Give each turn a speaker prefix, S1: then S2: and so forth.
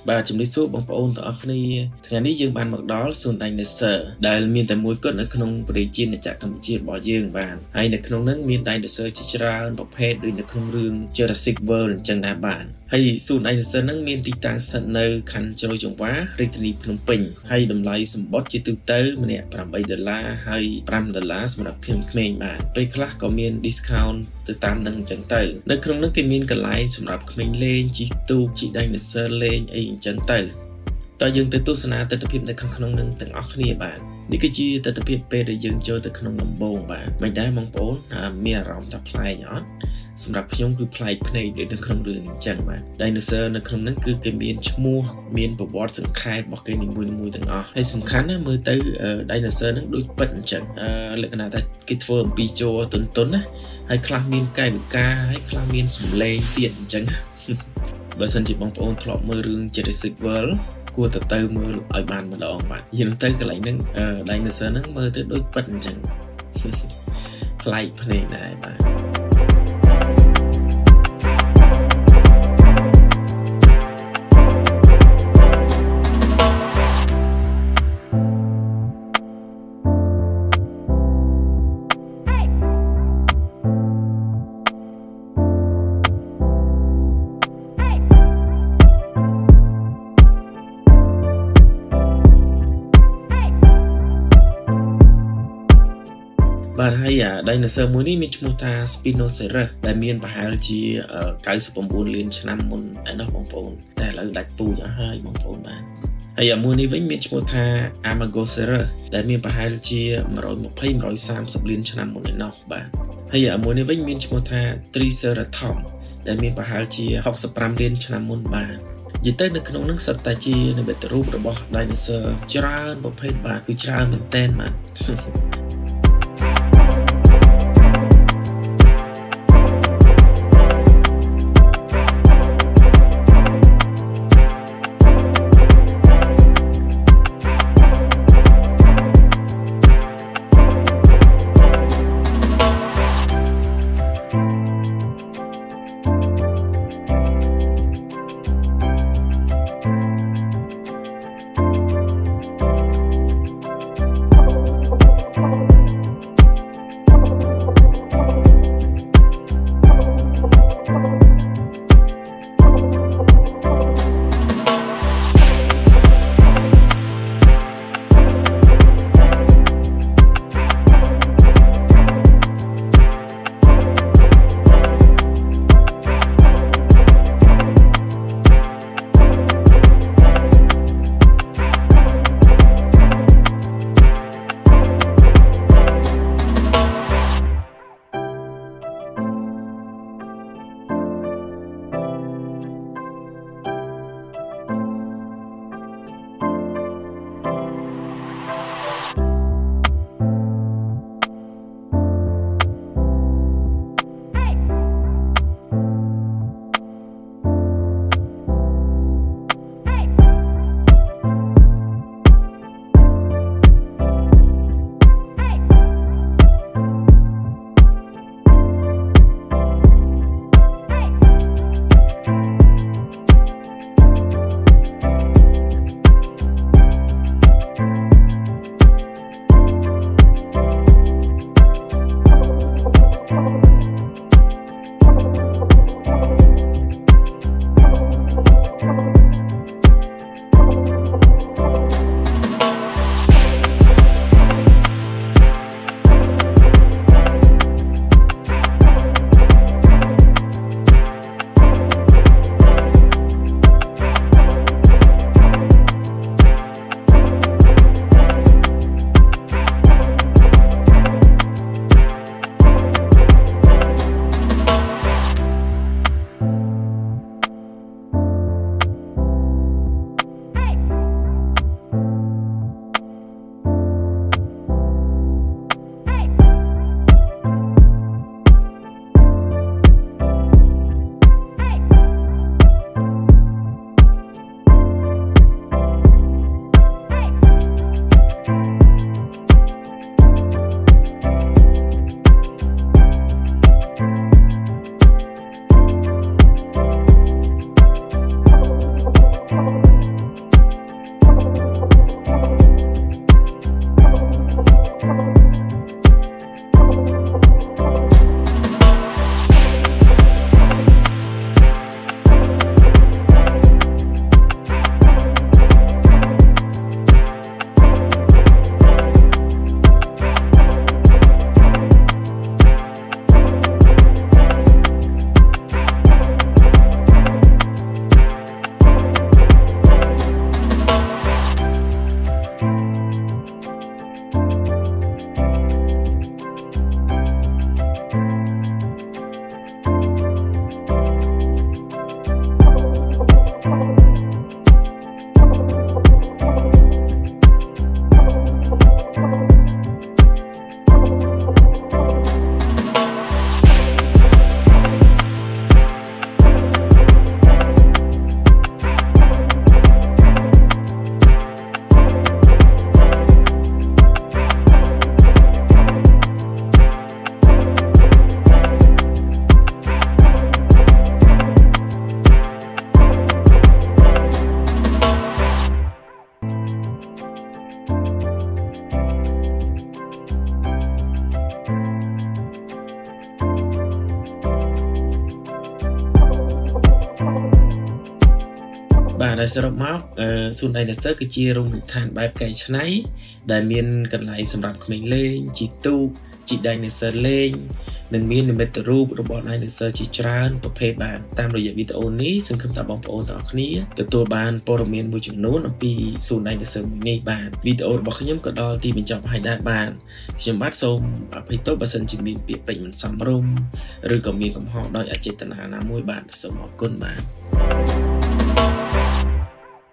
S1: បាទជំរាបសួរបងប្អូនទាំងអស់គ្នាថ្ងៃនេះយើងបានមកដល់សួនដៃនេស័រដែលមានតែមួយគត់នៅក្នុងប្រទេសជាតិកម្ពុជារបស់យើងបាទហើយនៅក្នុងនោះមានដៃនេស័រជាច្រើនប្រភេទដូចនៅក្នុងរឿង Jurassic World អញ្ចឹងដែរបាទហើយសួនដៃនេស័រហ្នឹងមានទីតាំងស្ថិតនៅខណ្ឌជ្រោយចង្វាររាជធានីភ្នំពេញហើយតម្លៃសម្បត្តិជាទូទៅម្នាក់$8ហើយ$5សម្រាប់ក្មេងៗបាទពេលខ្លះក៏មាន discount ទៅតាមនឹងអញ្ចឹងទៅនៅក្នុងនោះគេមានកន្លែងសម្រាប់ក្មេងលេងជិះទូកជិះដៃនេស័រលេងអីអញ្ចឹងទៅតើយើងទៅទស្សនាទស្សនវិជ្ជានៅក្នុងនឹងទាំងអស់គ្នាបាទនេះគឺជាទស្សនវិជ្ជាពេលដែលយើងចូលទៅក្នុងដំបូងបាទមិនដែរបងប្អូនមានអារម្មណ៍ថាប្លែកអត់សម្រាប់ខ្ញុំគឺប្លែកភ្នែកដូចនៅក្នុងរឿងអញ្ចឹងបាទដៃនេស័រនៅក្នុងហ្នឹងគឺគេមានឈ្មោះមានប្រវត្តិសង្ខេបរបស់គេនីមួយៗទាំងអស់ហើយសំខាន់ណាមើលទៅដៃនេស័រហ្នឹងដូចពិតអញ្ចឹងលក្ខណៈថាគេធ្វើអំពីជ័រទន់ៗណាហើយខ្លះមានកាយវិការហើយខ្លះមានសម្លេងទៀតអញ្ចឹងបើសិនជាបងប្អូនធ្លាប់មើលរឿង Jurassic World គួរទៅមើលឲ្យបានម្ដងបាទយើងទៅកន្លែងហ្នឹងដៃនេស័រហ្នឹងមើលទៅដូចពិតអញ្ចឹងប្លែកភ្នែកដែរបាទបាទហើយដៃនេស័រមួយនេះមានឈ្មោះថា Spinosaurus ដែលមានប្រហែលជា99លានឆ្នាំមុនឯណោះបងប្អូនតែឥឡូវដាច់ពូជអស់ហើយបងប្អូនបាទហើយមួយនេះវិញមានឈ្មោះថា Amargosaurus ដែលមានប្រហែលជា120-130លានឆ្នាំមុនឯណោះបាទហើយមួយនេះវិញមានឈ្មោះថា Triceratops ដែលមានប្រហែលជា65លានឆ្នាំមុនបាទនិយាយទៅនៅក្នុងនឹងសុទ្ធតែជានិមិត្តរូបរបស់ដៃនេស័រច្រើនប្រភេទបាទគឺច្រើនមែនទែនបាទ បាទហើយសរុបមកសួន Dinosaur គឺជារមណីយដ្ឋានបែបកែច្នៃដែលមានកន្លែងសម្រាប់ក្មេងលេងជីទូកជី Dinosaur លេងនិងមាននិមិត្តរូបរបស់ Dinosaur ជាច្រើនប្រភេទបាទតាមរយៈវីដេអូនេះសង្ឃឹមថាបងប្អូនទាំងអស់គ្នាទទួលបានព័ត៌មានមួយចំនួនអំពីសួន Dinosaur មួយនេះបាទវីដេអូរបស់ខ្ញុំក៏ដល់ទីបញ្ចប់ហើយដែរបាទខ្ញុំបាទសូមអភ័យទោសបើសិនជាមានពាក្យពេចន៍មិនសមរម្យឬក៏មានកំហុសដោយអចេតនាណាមួយបាទសូមអរគុណបាទ